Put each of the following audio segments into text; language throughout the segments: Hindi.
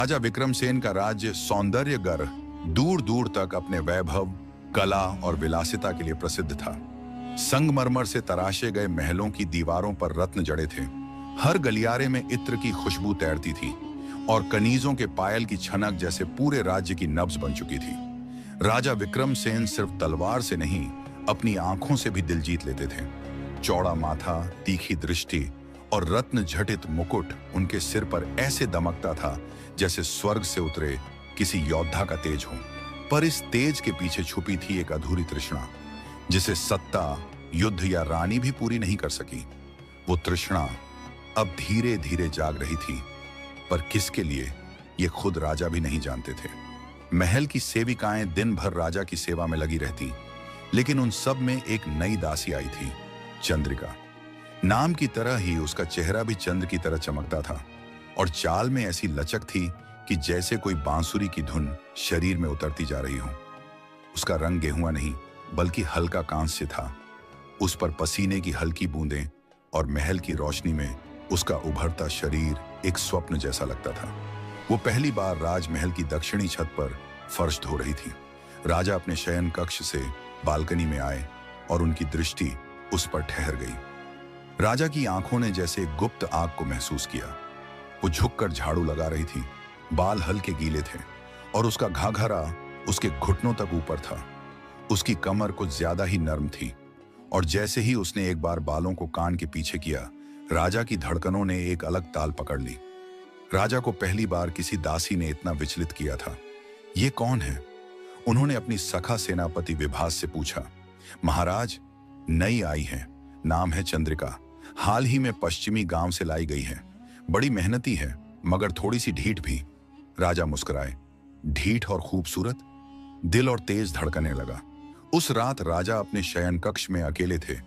राजा विक्रमसेन का राज्य सौंदर्यगर दूर दूर तक अपने वैभव, कला और विलासिता के लिए प्रसिद्ध था। संगमरमर से तराशे गए महलों की दीवारों पर रत्न जड़े थे। हर गलियारे में इत्र की खुशबू तैरती थी और कनीजों के पायल की छनक जैसे पूरे राज्य की नब्ज बन चुकी थी। राजा विक्रमसेन सिर्फ तलवार से नहीं, अपनी आंखों से भी दिल जीत लेते थे। चौड़ा माथा, तीखी दृष्टि और रत्न झटित मुकुट उनके सिर पर ऐसे दमकता था जैसे स्वर्ग से उतरे किसी योद्धा का तेज हो। पर इस तेज के पीछे छुपी थी एक अधूरी तृष्णा, जिसे सत्ता, युद्ध या रानी भी पूरी नहीं कर सकी। वो तृष्णा अब धीरे धीरे जाग रही थी, पर किसके लिए ये खुद राजा भी नहीं जानते थे। महल की सेविकाएं दिन भर राजा की सेवा में लगी रहती, लेकिन उन सब में एक नई दासी आई थी, चंद्रिका। नाम की तरह ही उसका चेहरा भी चंद्र की तरह चमकता था और चाल में ऐसी लचक थी कि जैसे कोई बांसुरी की धुन शरीर में उतरती जा रही हो। उसका रंग गेहुआ नहीं बल्कि हल्का कांस्य था। उस पर पसीने की हल्की बूंदें और महल की रोशनी में उसका उभरता शरीर एक स्वप्न जैसा लगता था। वो पहली बार राजमहल की दक्षिणी छत पर फर्श धो रही थी। राजा अपने शयन कक्ष से बालकनी में आए और उनकी दृष्टि उस पर ठहर गई। राजा की आंखों ने जैसे गुप्त आग को महसूस किया। वो झुककर झाड़ू लगा रही थी, बाल हल्के गीले थे और उसका घाघरा उसके घुटनों तक ऊपर था। उसकी कमर कुछ ज्यादा ही नर्म थी और जैसे ही उसने एक बार बालों को कान के पीछे किया, राजा की धड़कनों ने एक अलग ताल पकड़ ली। राजा को पहली बार किसी दासी ने इतना विचलित किया था। ये कौन है? उन्होंने अपनी सखा सेनापति विभास से पूछा। महाराज, नई आई है, नाम है चंद्रिका। हाल ही में पश्चिमी गांव से लाई गई है। बड़ी मेहनती है मगर थोड़ी सी ढीठ भी। राजा मुस्कुराए। ढीठ और खूबसूरत? दिल और तेज धड़कने लगा। उस रात राजा अपने शयन कक्ष में अकेले थे,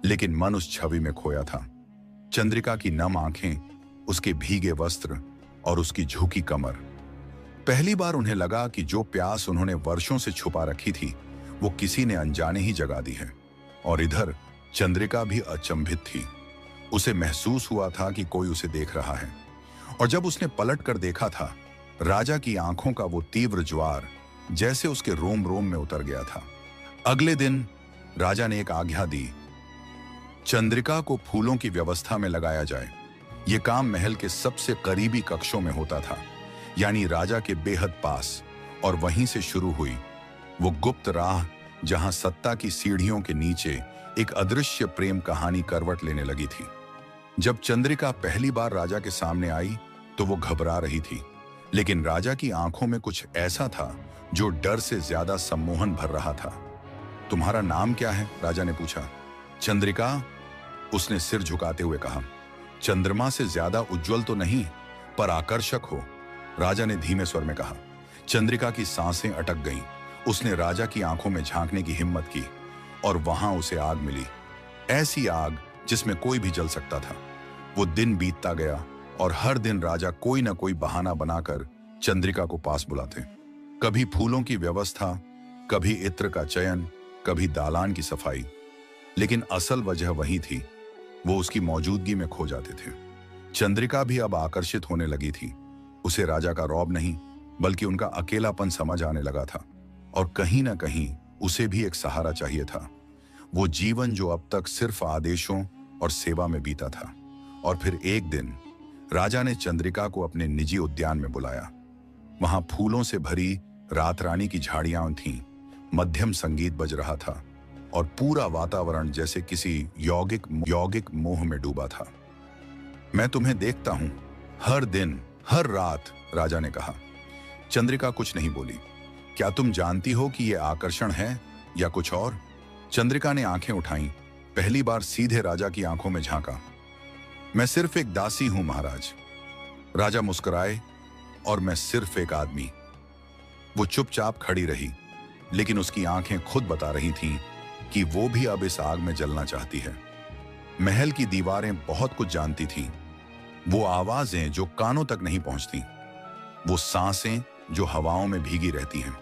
लेकिन मन उस छवि में खोया था। चंद्रिका की नम आंखें, उसके भीगे वस्त्र और उसकी झुकी कमर। पहली बार उन्हें लगा कि जो प्यास उन्होंने वर्षों से छुपा रखी थी, वो किसी ने अनजाने ही जगा दी है। और इधर चंद्रिका भी अचंभित थी। उसे महसूस हुआ था कि कोई उसे देख रहा है। और जब उसने पलट कर देखा था, राजा की आंखों का वो तीव्र ज्वार जैसे उसके रोम रोम में उतर गया था। अगले दिन राजा ने एक आज्ञा दी, चंद्रिका को फूलों की व्यवस्था में लगाया जाए। यह काम महल के सबसे करीबी कक्षों में होता था, यानी राजा के बेहद पास, और वहीं से शुरू हुई वो गुप्त राह जहां सत्ता की सीढ़ियों के नीचे एक अदृश्य प्रेम कहानी करवट लेने लगी थी। जब चंद्रिका पहली बार राजा के सामने आई तो वो घबरा रही थी, लेकिन राजा की आंखों में कुछ ऐसा था जो डर से ज्यादा सम्मोहन भर रहा था। तुम्हारा नाम क्या है? राजा ने पूछा। चंद्रिका, उसने सिर झुकाते हुए कहा। चंद्रमा से ज्यादा उज्जवल तो नहीं, पर आकर्षक हो, राजा ने धीमे स्वर में कहा। चंद्रिका की सांसें अटक गईं। उसने राजा की आंखों में झांकने की हिम्मत की और वहां उसे आग मिली, ऐसी आग जिसमें कोई भी जल सकता था। वो दिन बीतता गया और हर दिन राजा कोई ना कोई बहाना बनाकर चंद्रिका को पास बुलाते। कभी फूलों की व्यवस्था, कभी इत्र का चयन, कभी दालान की सफाई, लेकिन असल वजह वही थी, वो उसकी मौजूदगी में खो जाते थे। चंद्रिका भी अब आकर्षित होने लगी थी। उसे राजा का रौब नहीं बल्कि उनका अकेलापन समझ आने लगा था, और कहीं ना कहीं उसे भी एक सहारा चाहिए था। वो जीवन जो अब तक सिर्फ आदेशों और सेवा में बीता था। और फिर एक दिन राजा ने चंद्रिका को अपने निजी उद्यान में बुलाया। वहां फूलों से भरी रात रानी की झाड़ियां थीं, मध्यम संगीत बज रहा था और पूरा वातावरण जैसे किसी यौगिक मोह में डूबा था। मैं तुम्हें देखता हूं, हर दिन, हर रात, राजा ने कहा। चंद्रिका कुछ नहीं बोली। क्या तुम जानती हो कि यह आकर्षण है या कुछ और? चंद्रिका ने आंखें उठाईं, पहली बार सीधे राजा की आंखों में झांका। मैं सिर्फ एक दासी हूं महाराज। राजा मुस्कुराए। और मैं सिर्फ एक आदमी। वो चुपचाप खड़ी रही, लेकिन उसकी आंखें खुद बता रही थीं कि वो भी अब इस आग में जलना चाहती है। महल की दीवारें बहुत कुछ जानती थीं। वो आवाजें जो कानों तक नहीं पहुंचती, वो सांसें जो हवाओं में भीगी रहती हैं,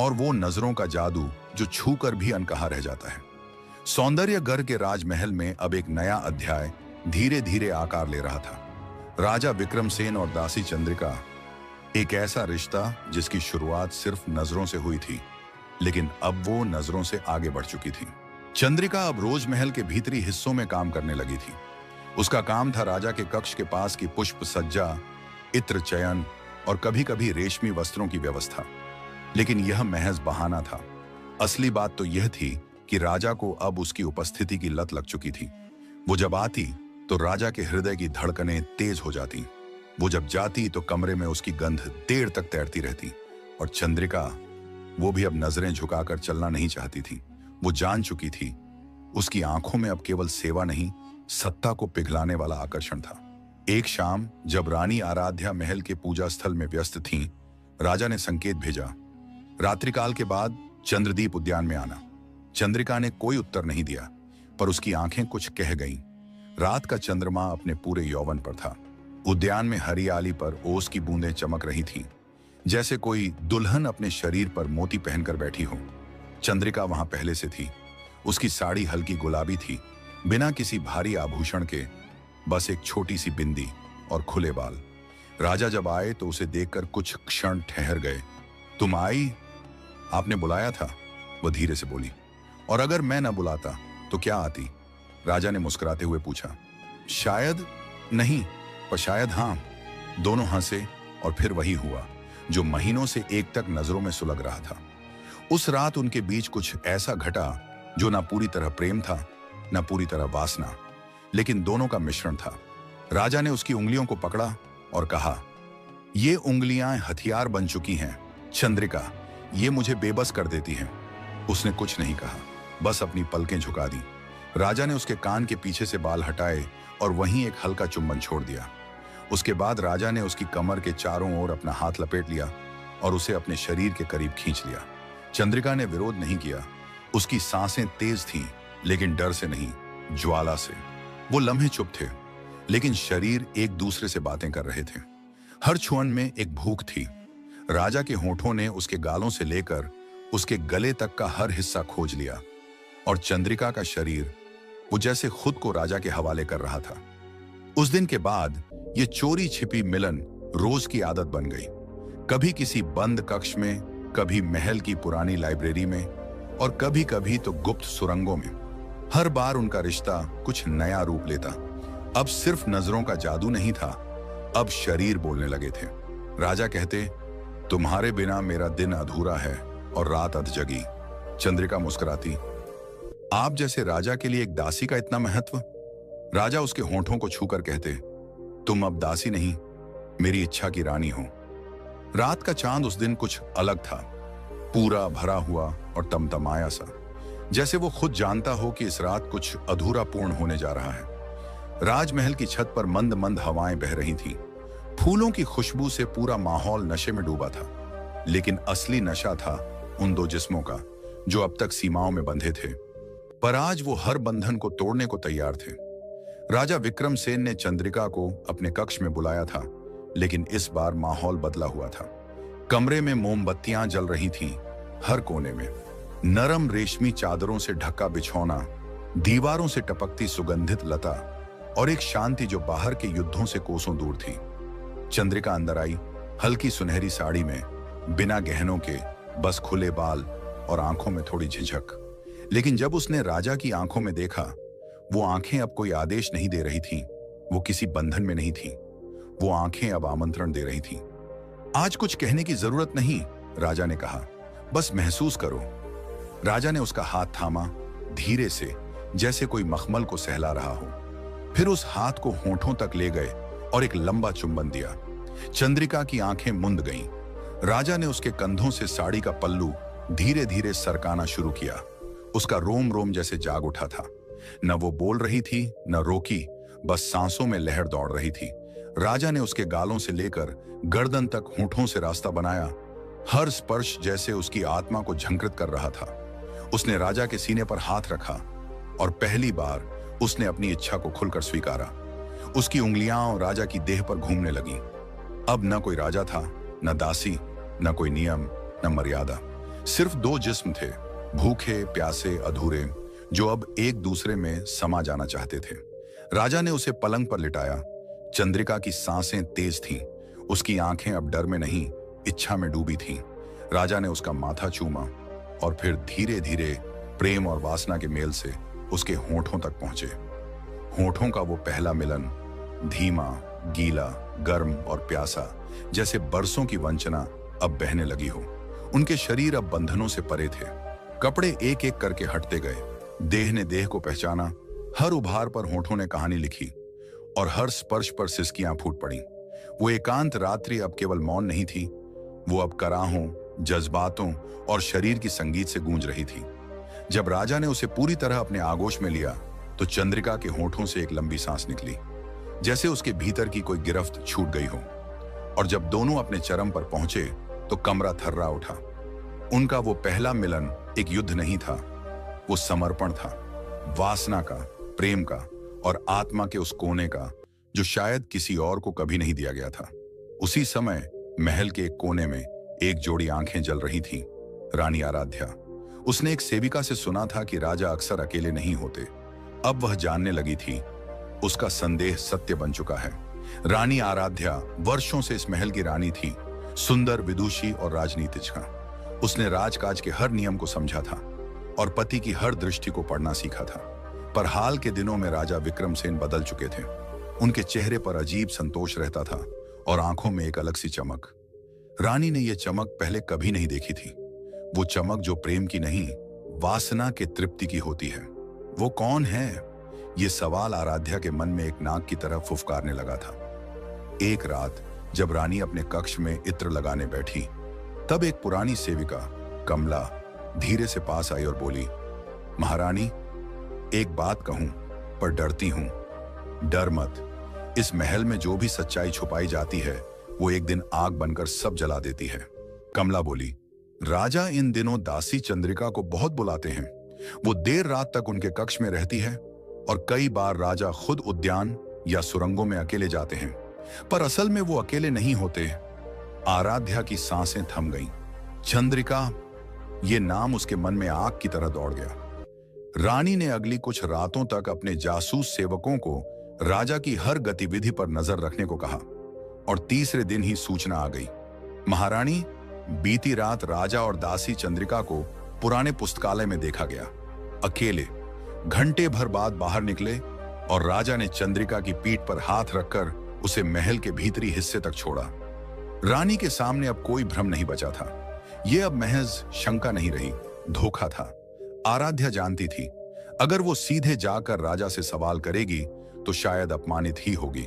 और वो नजरों का जादू जो छूकर भी अनकहा रह जाता है। सौंदर्यगर के राजमहल में अब एक नया अध्याय धीरे धीरे आकार ले रहा था। राजा विक्रमसेन और दासी चंद्रिका एक ऐसा रिश्ता जिसकी शुरुआत सिर्फ नजरों से हुई थी, लेकिन अब वो नजरों से आगे बढ़ चुकी थी। चंद्रिका अब रोज महल के भीतरी हिस्सों में काम करने लगी थी। उसका काम था राजा के कक्ष के पास की पुष्प सज्जा, इत्र चयन और कभी कभी रेशमी वस्त्रों की व्यवस्था। लेकिन यह महज बहाना था। असली बात तो यह थी कि राजा को अब उसकी उपस्थिति की लत लग चुकी थी। वो जब आती तो राजा के हृदय की धड़कनें तेज हो जाती। वो जब जाती तो कमरे में उसकी गंध देर तक तैरती रहती। और चंद्रिका, वो भी अब नजरें झुकाकर चलना नहीं चाहती थी। वो जान चुकी थी उसकी आंखों में अब केवल सेवा नहीं, सत्ता को पिघलाने वाला आकर्षण था। एक शाम जब रानी आराध्या महल के पूजा स्थल में व्यस्त थीं, राजा ने संकेत भेजा, रात्रिकाल के बाद चंद्रदीप उद्यान में आना। चंद्रिका ने कोई उत्तर नहीं दिया, पर उसकी आंखें कुछ कह गईं। रात का चंद्रमा अपने पूरे यौवन पर था। उद्यान में हरियाली पर ओस की बूंदें चमक रही थीं, जैसे कोई दुल्हन अपने शरीर पर मोती पहनकर बैठी हो। चंद्रिका वहां पहले से थी। उसकी साड़ी हल्की गुलाबी थी, बिना किसी भारी आभूषण के, बस एक छोटी सी बिंदी और खुले बाल। राजा जब आए तो उसे देखकर कुछ क्षण ठहर गए। तुम आई? आपने बुलाया था, वह धीरे से बोली। और अगर मैं न बुलाता तो क्या आती? राजा ने मुस्कुराते हुए पूछा। शायद नहीं, पर शायद हां। दोनों हंसे और फिर वही हुआ जो महीनों से एक तक नजरों में सुलग रहा था। उस रात उनके बीच कुछ ऐसा घटा जो ना पूरी तरह प्रेम था, ना पूरी तरह वासना, लेकिन दोनों का मिश्रण था। राजा ने उसकी उंगलियों को पकड़ा और कहा, ये उंगलियां हथियार बन चुकी हैं चंद्रिका, ये मुझे बेबस कर देती हैं। उसने कुछ नहीं कहा, बस अपनी पलकें झुका दी। राजा ने उसके कान के पीछे से बाल हटाए और वहीं एक हल्का चुंबन छोड़ दिया। उसके बाद राजा ने उसकी कमर के चारों ओर अपना हाथ लपेट लिया और उसे अपने शरीर के करीब खींच लिया। चंद्रिका ने विरोध नहीं किया। उसकी सांसें तेज थीं, लेकिन डर से नहीं, ज्वाला से। वो लम्हे चुप थे, लेकिन शरीर एक दूसरे से बातें कर रहे थे। हर छुअन में एक भूख थी। राजा के होठों ने उसके गालों से लेकर उसके गले तक का हर हिस्सा खोज लिया, और चंद्रिका का शरीर वो जैसे खुद को राजा के हवाले कर रहा था। उस दिन के बाद ये चोरी छिपी मिलन रोज की आदत बन गई। कभी किसी बंद कक्ष में, कभी महल की पुरानी लाइब्रेरी में, और कभी कभी तो गुप्त सुरंगों में। हर बार उनका रिश्ता कुछ नया रूप लेता। अब सिर्फ नजरों का जादू नहीं था, अब शरीर बोलने लगे थे। राजा कहते, तुम्हारे बिना मेरा दिन अधूरा है और रात अध जगी। चंद्रिका मुस्कुराती, आप जैसे राजा के लिए एक दासी का इतना महत्व? राजा उसके होठों को छूकर कहते, तुम अब दासी नहीं, मेरी इच्छा की रानी हो। रात का चांद उस दिन कुछ अलग था, पूरा भरा हुआ और तमतमाया सा, जैसे वो खुद जानता हो कि इस रात कुछ अधूरा पूर्ण होने जा रहा है। राजमहल की छत पर मंद मंद हवाएं बह रही थीं। फूलों की खुशबू से पूरा माहौल नशे में डूबा था। लेकिन असली नशा था उन दो जिस्मों का जो अब तक सीमाओं में बंधे थे, पर आज वो हर बंधन को तोड़ने को तैयार थे। राजा विक्रमसेन ने चंद्रिका को अपने कक्ष में बुलाया था, लेकिन इस बार माहौल बदला हुआ था। कमरे में मोमबत्तियां जल रही थीं, हर कोने में नरम रेशमी चादरों से ढका बिछौना, दीवारों से टपकती सुगंधित लता, और एक शांति जो बाहर के युद्धों से कोसों दूर थी। चंद्रिका अंदर आई, हल्की सुनहरी साड़ी में, बिना गहनों के, बस खुले बाल और आंखों में थोड़ी झिझक। लेकिन जब उसने राजा की आंखों में देखा, वो आंखें अब कोई आदेश नहीं दे रही थीं, वो किसी बंधन में नहीं थीं। वो आंखें अब आमंत्रण दे रही थीं। आज कुछ कहने की जरूरत नहीं, राजा ने कहा, बस महसूस करो। राजा ने उसका हाथ थामा, धीरे से, जैसे कोई मखमल को सहला रहा हो। फिर उस हाथ को होठों तक ले गए और एक लंबा चुंबन दिया। चंद्रिका की आंखें मुंद गईं। राजा ने उसके कंधों से साड़ी का पल्लू धीरे धीरे सरकाना शुरू किया। उसका रोम रोम जैसे जाग उठा था। न वो बोल रही थी, न रोकी, बस सांसों में लहर दौड़ रही थी। राजा ने उसके गालों से लेकर गर्दन तक होठों से रास्ता बनाया। हर स्पर्श जैसे उसकी आत्मा को झंकृत कर रहा था। उसने राजा के सीने पर हाथ रखा और पहली बार उसने अपनी इच्छा को खुलकर स्वीकारा। उसकी उंगलियां राजा की देह पर घूमने लगीं। अब न कोई राजा था, न दासी, न कोई नियम, न मर्यादा। सिर्फ दो जिस्म थे, भूखे, प्यासे, अधूरे, जो अब एक दूसरे में समा जाना चाहते थे। राजा ने उसे पलंग पर लिटाया। चंद्रिका की सांसें तेज थीं। उसकी आंखें अब डर में नहीं, इच्छा में डूबी थीं। राजा ने उसका माथा चूमा और फिर धीरे धीरे प्रेम और वासना के मेल से उसके होंठों तक पहुंचे। होंठों का वो पहला मिलन धीमा, गीला, गर्म और प्यासा, जैसे बरसों की वंचना अब बहने लगी हो। उनके शरीर अब बंधनों से परे थे। कपड़े एक एक करके हटते गए, देह ने देह को पहचाना, हर उभार पर होंठों ने कहानी लिखी और हर स्पर्श पर सिसकियां फूट पड़ी। वो एकांत रात्रि अब केवल मौन नहीं थी, वो अब कराहों, जज्बातों और शरीर की संगीत से गूंज रही थी। जब राजा ने उसे पूरी तरह अपने आगोश में लिया तो चंद्रिका के होंठों से एक लंबी सांस निकली, जैसे उसके भीतर की कोई गिरफ्त छूट गई हो। और जब दोनों अपने चरम पर पहुंचे तो कमरा थर्रा उठा। उनका वो पहला मिलन एक युद्ध नहीं था, वो समर्पण था, वासना का, प्रेम का और आत्मा के उस कोने का जो शायद किसी और को कभी नहीं दिया गया था। उसी समय महल के एक कोने में एक जोड़ी आंखें जल रही थीं, रानी आराध्या। उसने एक सेविका से सुना था कि राजा अक्सर अकेले नहीं होते। अब वह जानने लगी थी, उसका संदेह सत्य बन चुका है। रानी आराध्या वर्षों से इस महल की रानी थी, सुंदर, विदुषी और राजनीतिज्ञ। उसने राजकाज के हर नियम को समझा था और पति की हर दृष्टि को पढ़ना सीखा था। पर हाल के दिनों में राजा विक्रमसेन बदल चुके थे। उनके चेहरे पर अजीब संतोष रहता था और आंखों में एक अलग सी चमक। रानी ने यह चमक पहले कभी नहीं देखी थी। वो चमक जो प्रेम की नहीं, वासना के तृप्ति की होती है। वो कौन है? ये सवाल आराध्या के मन में एक नाग की तरह फुफकारने लगा था। एक रात जब रानी अपने कक्ष में इत्र लगाने बैठी, तब एक पुरानी सेविका कमला धीरे से पास आई और बोली, महारानी, एक बात कहूं पर डरती हूं। डर मत, इस महल में जो भी सच्चाई छुपाई जाती है वो एक दिन आग बनकर सब जला देती है। कमला बोली, राजा इन दिनों दासी चंद्रिका को बहुत बुलाते हैं। वो देर रात तक उनके कक्ष में रहती है और कई बार राजा खुद उद्यान या सुरंगों में अकेले जाते हैं, पर असल में वो अकेले नहीं होते। आराध्या की सांसें थम गईं। चंद्रिका, ये नाम उसके मन में आग की तरह दौड़ गया। रानी ने अगली कुछ रातों तक अपने जासूस सेवकों को राजा की हर गतिविधि पर नजर रखने को कहा और तीसरे दिन ही सूचना आ गई, महारानी, बीती रात राजा और दासी चंद्रिका को पुराने पुस्तकालय में देखा गया। अकेले घंटे भर बाद बाहर निकले और राजा ने चंद्रिका की पीठ पर हाथ रखकर उसे महल के भीतरी हिस्से तक छोड़ा। रानी के सामने अब कोई भ्रम नहीं बचा था। यह अब महज शंका नहीं रही, धोखा था। आराध्या जानती थी, अगर वो सीधे जाकर राजा से सवाल करेगी तो शायद अपमानित ही होगी।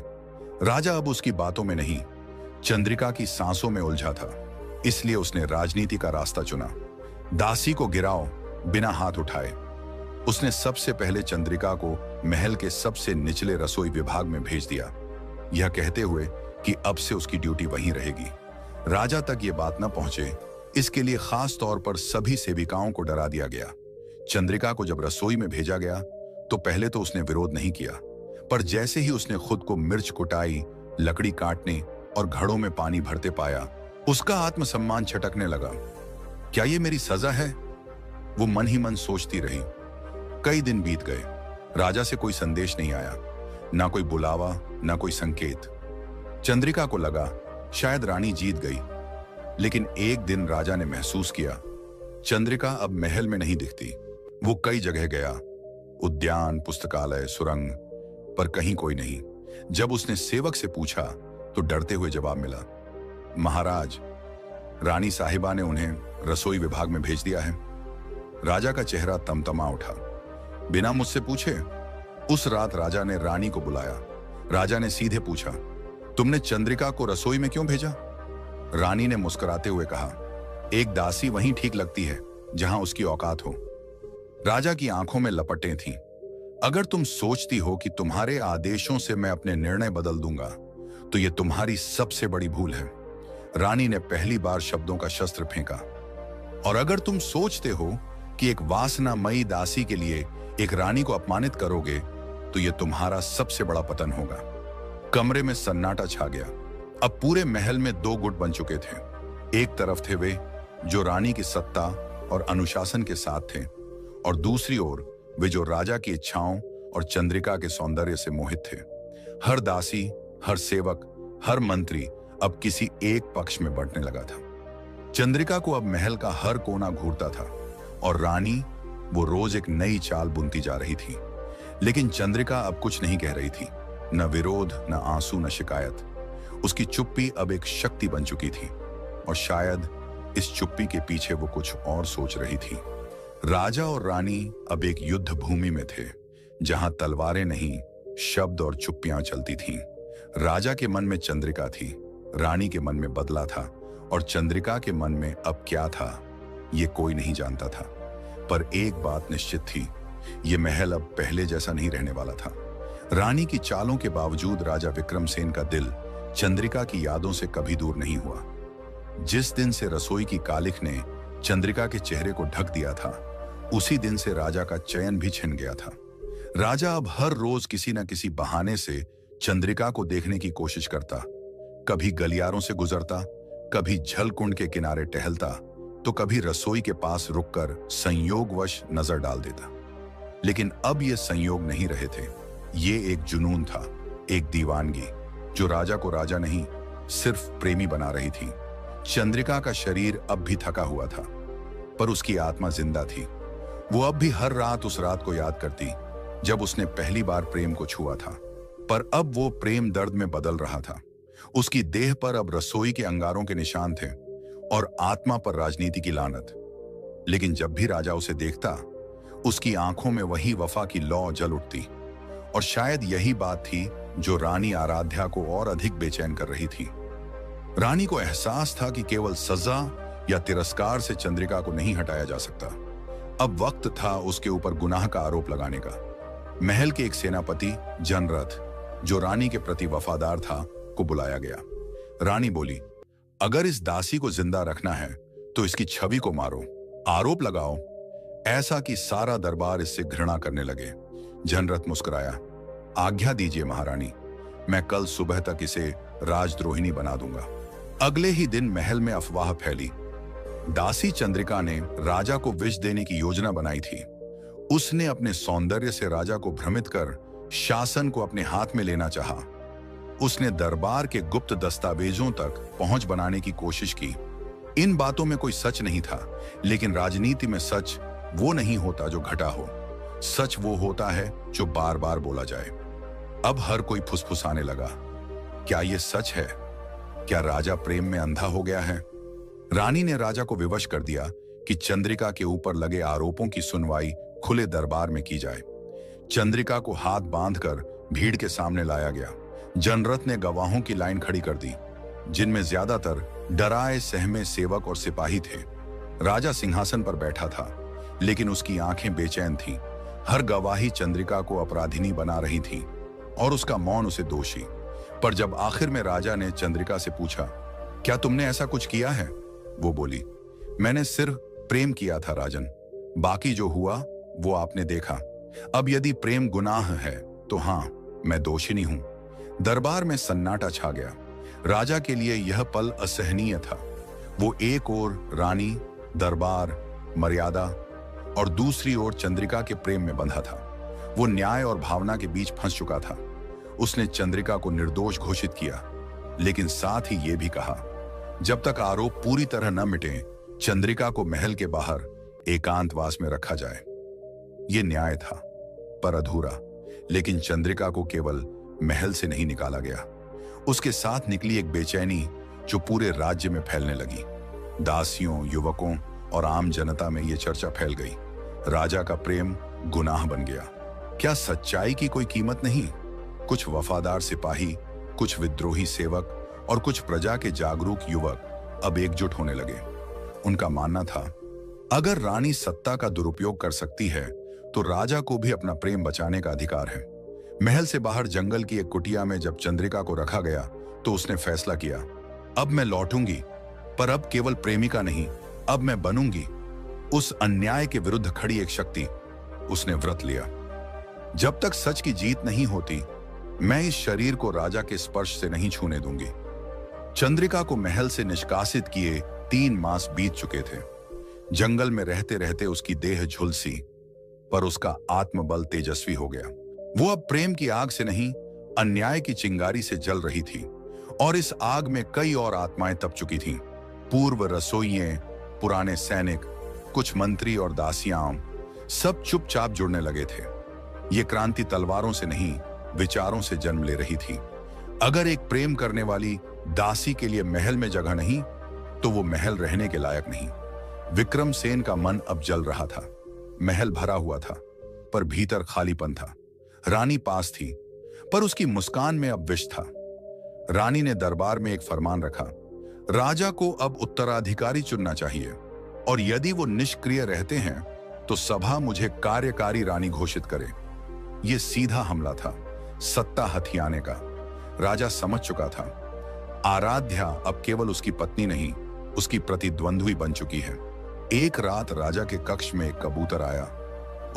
राजा अब उसकी बातों में नहीं, चंद्रिका की सांसों में उलझा था। इसलिए उसने राजनीति का रास्ता चुना। दासी को गिराओ बिना हाथ उठाए। उसने सबसे पहले चंद्रिका को महल के सबसे निचले रसोई विभाग में भेज दिया, यह कहते हुए कि अब से उसकी ड्यूटी वहीं रहेगी। राजा तक ये बात न पहुंचे, इसके लिए खास तौर पर सभी सेविकाओं को डरा दिया गया। चंद्रिका को जब रसोई में भेजा गया तो पहले तो उसने विरोध नहीं किया, पर जैसे ही उसने खुद को मिर्च कुटाई, लकड़ी काटने और घड़ों में पानी भरते पाया, उसका आत्मसम्मान छटकने लगा। क्या ये मेरी सजा है? वो मन ही मन सोचती रही। कई दिन बीत गए, राजा से कोई संदेश नहीं आया, ना कोई बुलावा, ना कोई संकेत। चंद्रिका को लगा शायद रानी जीत गई, लेकिन एक दिन राजा ने महसूस किया, चंद्रिका अब महल में नहीं दिखती। वो कई जगह गया, उद्यान, पुस्तकालय, सुरंग, पर कहीं कोई नहीं। जब उसने सेवक से पूछा तो डरते हुए जवाब मिला, महाराज, रानी साहिबा ने उन्हें रसोई विभाग में भेज दिया है। राजा का चेहरा तमतमा उठा। बिना मुझसे पूछे? उस रात राजा ने रानी को बुलाया। राजा ने सीधे पूछा, तुमने चंद्रिका को रसोई में क्यों भेजा? रानी ने मुस्कुराते हुए कहा, एक दासी वहीं ठीक लगती है जहां उसकी औकात हो। राजा की आंखों में लपटें थीं। अगर तुम सोचती हो कि तुम्हारे आदेशों से मैं अपने निर्णय बदल दूंगा तो यह तुम्हारी सबसे बड़ी भूल है। रानी ने पहली बार शब्दों का शस्त्र फेंका। और अगर तुम सोचते हो कि एक वासनामयी दासी के लिए एक रानी को अपमानित करोगे तो यह तुम्हारा सबसे बड़ा पतन होगा। कमरे में सन्नाटा छा गया। अब पूरे महल में दो गुट बन चुके थे। एक तरफ थे वे जो रानी की सत्ता और अनुशासन के साथ थे, और दूसरी ओर वे जो राजा की इच्छाओं और चंद्रिका के सौंदर्य से मोहित थे। हर दासी, हर सेवक, हर मंत्री अब किसी एक पक्ष में बंटने लगा था। चंद्रिका को अब महल का हर कोना घूरता था और रानी वो रोज एक नई चाल बुनती जा रही थी। लेकिन चंद्रिका अब कुछ नहीं कह रही थी, न विरोध, न आंसू, न शिकायत। उसकी चुप्पी अब एक शक्ति बन चुकी थी और शायद इस चुप्पी के पीछे वो कुछ और सोच रही थी। राजा और रानी अब एक युद्ध भूमि में थे, जहां तलवारें नहीं, शब्द और चुप्पियां चलती थीं। राजा के मन में चंद्रिका थी, रानी के मन में बदला था, और चंद्रिका के मन में अब क्या था ये कोई नहीं जानता था। पर एक बात निश्चित थी, ये महल अब पहले जैसा नहीं रहने वाला था। रानी की चालों के बावजूद राजा विक्रमसेन का दिल चंद्रिका की यादों से कभी दूर नहीं हुआ। जिस दिन से रसोई की कालिख ने चंद्रिका के चेहरे को ढक दिया था, उसी दिन से राजा का चैन भी छिन गया था। राजा अब हर रोज किसी न किसी बहाने से चंद्रिका को देखने की कोशिश करता। कभी गलियारों से गुजरता, कभी झलकुंड के किनारे टहलता, तो कभी रसोई के पास रुककर संयोगवश नजर डाल देता। लेकिन अब ये संयोग नहीं रहे थे, ये एक जुनून था, एक दीवानगी जो राजा को राजा नहीं, सिर्फ प्रेमी बना रही थी। चंद्रिका का शरीर अब भी थका हुआ था, पर उसकी आत्मा जिंदा थी। वो अब भी हर रात उस रात को याद करती जब उसने पहली बार प्रेम को छुआ था। पर अब वो प्रेम दर्द में बदल रहा था। उसकी देह पर अब रसोई के अंगारों के निशान थे और आत्मा पर राजनीति की लानत। लेकिन जब भी राजा उसे देखता, उसकी आंखों में वही वफा की लौ जल उठती। और शायद यही बात थी जो रानी आराध्या को और अधिक बेचैन कर रही थी। रानी को एहसास था कि केवल सजा या तिरस्कार से चंद्रिका को नहीं हटाया जा सकता। अब वक्त था उसके ऊपर गुनाह का आरोप लगाने का। महल के एक सेनापति जनरथ, जो रानी के प्रति वफादार था, को बुलाया गया। रानी बोली, अगर इस दासी को जिंदा रखना है तो इसकी छवि को मारो, आरोप लगाओ, ऐसा कि सारा दरबार इससे घृणा करने लगे। जनरथ मुस्कुराया, आज्ञा दीजिए महारानी, मैं कल सुबह तक इसे राजद्रोहिणी बना दूंगा। अगले ही दिन महल में अफवाह फैली। दासी चंद्रिका ने राजा को विष देने की योजना बनाई थी। उसने अपने सौंदर्य से राजा को भ्रमित कर शासन को अपने हाथ में लेना चाहा। उसने दरबार के गुप्त दस्तावेजों तक पहुंच बनाने की कोशिश की। इन बातों में कोई सच नहीं था, लेकिन राजनीति में सच वो नहीं होता जो घटा हो। सच वो होता है जो बार बार बोला जाए। अब हर कोई फुसफुसाने लगा, क्या ये सच है? क्या राजा प्रेम में अंधा हो गया है? रानी ने राजा को विवश कर दिया कि चंद्रिका के ऊपर लगे आरोपों की सुनवाई खुले दरबार में की जाए। चंद्रिका को हाथ बांधकर भीड़ के सामने लाया गया। जनरथ ने गवाहों की लाइन खड़ी कर दी, जिनमें ज्यादातर डराए सहमे सेवक और सिपाही थे। राजा सिंहासन पर बैठा था, लेकिन उसकी आंखें बेचैन थीं। हर गवाही चंद्रिका को अपराधिनी बना रही थी और उसका मौन उसे दोषी। पर जब आखिर में राजा ने चंद्रिका से पूछा, क्या तुमने ऐसा कुछ किया है? वो बोली, मैंने सिर्फ प्रेम किया था राजन, बाकी जो हुआ वो आपने देखा। अब यदि प्रेम गुनाह है तो हाँ, मैं दोषिनी हूं। दरबार में सन्नाटा छा गया। राजा के लिए यह पल असहनीय था। वो एक ओर रानी, दरबार, मर्यादा और दूसरी ओर चंद्रिका के प्रेम में बंधा था। वो न्याय और भावना के बीच फंस चुका था। उसने चंद्रिका को निर्दोष घोषित किया, लेकिन साथ ही ये भी कहा, जब तक आरोप पूरी तरह न मिटे, चंद्रिका को महल के बाहर एकांतवास में रखा जाए। ये न्याय था, पर अधूरा। लेकिन चंद्रिका को केवल महल से नहीं निकाला गया, उसके साथ निकली एक बेचैनी जो पूरे राज्य में फैलने लगी। दासियों, युवकों और आम जनता में यह चर्चा फैल गई, राजा का प्रेम गुनाह बन गया। क्या सच्चाई की कोई कीमत नहीं? कुछ वफादार सिपाही, कुछ विद्रोही सेवक और कुछ प्रजा के जागरूक युवक अब एकजुट होने लगे। उनका मानना था, अगर रानी सत्ता का दुरुपयोग कर सकती है तो राजा को भी अपना प्रेम बचाने का अधिकार है। महल से बाहर जंगल की एक कुटिया में जब चंद्रिका को रखा गया तो उसने फैसला किया, अब मैं लौटूंगी, पर अब केवल प्रेमिका नहीं, अब मैं बनूंगी उस अन्याय के विरुद्ध खड़ी एक शक्ति। उसने व्रत लिया, जब तक सच की जीत नहीं होती, मैं इस शरीर को राजा के स्पर्श से नहीं छूने दूंगी। चंद्रिका को महल से निष्कासित किए 3 मास बीत चुके थे। जंगल में रहते रहते उसकी देह झुलसी, पर उसका आत्मबल तेजस्वी हो गया। वो अब प्रेम की आग से नहीं, अन्याय की चिंगारी से जल रही थी। और इस आग में कई और आत्माएं तप चुकी थीं। पूर्व रसोइये, पुराने सैनिक, कुछ मंत्री और दासियां, सब चुपचाप जुड़ने लगे थे। ये क्रांति तलवारों से नहीं, विचारों से जन्म ले रही थी। अगर एक प्रेम करने वाली दासी के लिए महल में जगह नहीं, तो वो महल रहने के लायक नहीं। विक्रमसेन का मन अब जल रहा था। महल भरा हुआ था, पर भीतर खालीपन था। रानी पास थी, पर उसकी मुस्कान में अब विष था। रानी ने दरबार में एक फरमान रखा, राजा को अब उत्तराधिकारी चुनना चाहिए, और यदि वो निष्क्रिय रहते हैं तो सभा मुझे कार्यकारी रानी घोषित करे। यह सीधा हमला था, सत्ता हथियाने का। राजा समझ चुका था, आराध्या अब केवल उसकी पत्नी नहीं, उसकी प्रतिद्वंद्वी बन चुकी है। एक रात राजा के कक्ष में एक कबूतर आया।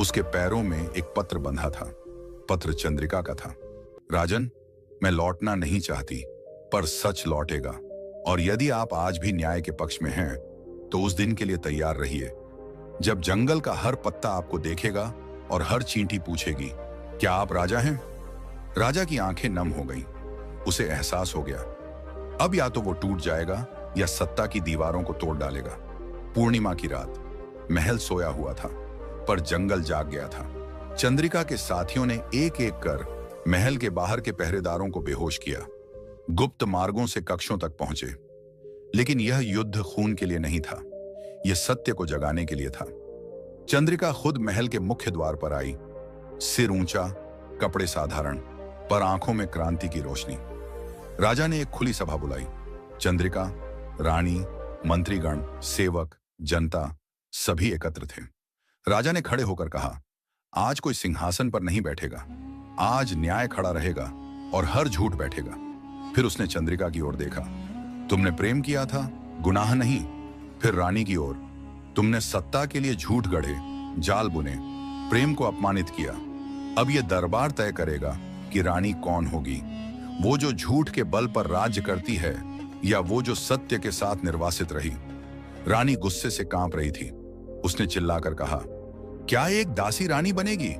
उसके पैरों में एक पत्र बंधा था। पत्र चंद्रिका का था। राजन, मैं लौटना नहीं चाहती, पर सच लौटेगा, और यदि आप आज भी न्याय के पक्ष में हैं, तो उस दिन के लिए तैयार रहिए, जब जंगल का हर पत्ता आपको देखेगा और हर चींटी पूछेगी, क्या आप राजा हैं? राजा की आंखें नम हो गईं। उसे एहसास हो गया, अब या तो वो टूट जाएगा या सत्ता की दीवारों को तोड़ डालेगा। पूर्णिमा की रात, महल सोया हुआ था, पर जंगल जाग गया था। चंद्रिका के साथियों ने एक एक कर महल के बाहर के पहरेदारों को बेहोश किया। गुप्त मार्गों से कक्षों तक पहुंचे, लेकिन यह युद्ध खून के लिए नहीं था, यह सत्य को जगाने के लिए था। चंद्रिका खुद महल के मुख्य द्वार पर आई, सिर ऊंचा, कपड़े साधारण, पर आंखों में क्रांति की रोशनी। राजा ने एक खुली सभा बुलाई। चंद्रिका, रानी, मंत्रीगण, सेवक, जनता, सभी एकत्र थे। राजा ने खड़े होकर कहा, आज कोई सिंहासन पर नहीं बैठेगा, आज न्याय खड़ा रहेगा और हर झूठ बैठेगा। फिर उसने चंद्रिका की ओर देखा, तुमने प्रेम किया था, गुनाह नहीं। फिर रानी की ओर, तुमने सत्ता के लिए झूठ गढ़े, जाल बुने, प्रेम को अपमानित किया। अब यह दरबार तय करेगा कि रानी कौन होगी, वो जो झूठ के बल पर राज्य करती है या वो जो सत्य के साथ निर्वासित रही। रानी गुस्से से कांप रही थी। उसने चिल्लाकर कहा, क्या एक दासी रानी बनेगी?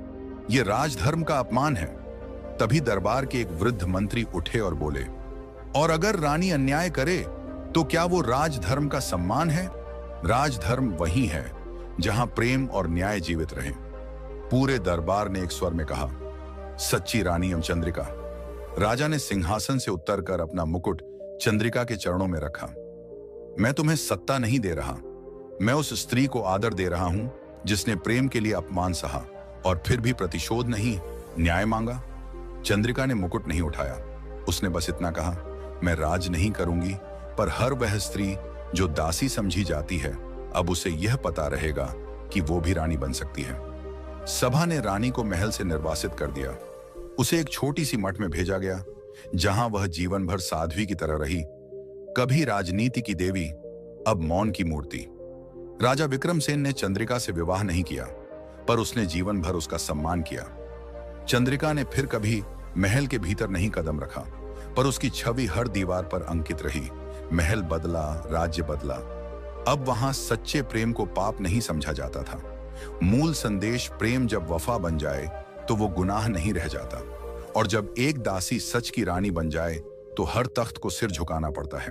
यह राजधर्म का अपमान है। तभी दरबार के एक वृद्ध मंत्री उठे और बोले, और अगर रानी अन्याय करे तो क्या वो राजधर्म का सम्मान है? राजधर्म वही है जहां प्रेम और न्याय जीवित रहे। पूरे दरबार ने एक स्वर में कहा, सच्ची रानी हम चंद्रिका। राजा ने सिंहासन से उतरकर अपना मुकुट चंद्रिका के चरणों में रखा। मैं तुम्हें सत्ता नहीं दे रहा, मैं उस स्त्री को आदर दे रहा हूं जिसने प्रेम के लिए अपमान सहा और फिर भी प्रतिशोध नहीं, न्याय मांगा। चंद्रिका ने मुकुट नहीं उठाया, उसने बस इतना कहा, मैं राज नहीं करूंगी, पर हर वह स्त्री जो दासी समझी जाती है, अब उसे यह पता रहेगा कि वो भी रानी बन सकती है। सभा ने रानी को महल से निर्वासित कर दिया। उसे एक छोटी सी मठ में भेजा गया, जहां वह जीवन भर साध्वी की तरह रही, कभी राजनीति की देवी, अब मौन की मूर्ति। राजा विक्रमसेन ने चंद्रिका से विवाह नहीं किया, पर उसने जीवन भर उसका सम्मान किया। चंद्रिका ने फिर कभी महल के भीतर नहीं कदम रखा, पर उसकी छवि हर दीवार पर अंकित रही। महल बदला, राज्य बदला। अब वहां सच्चे प्रेम को पाप नहीं समझा जाता था। मूल संदेश, प्रेम जब वफा बन जाए तो वो गुनाह नहीं रह जाता, और जब एक दासी सच की रानी बन जाए तो हर तख्त को सिर झुकाना पड़ता है।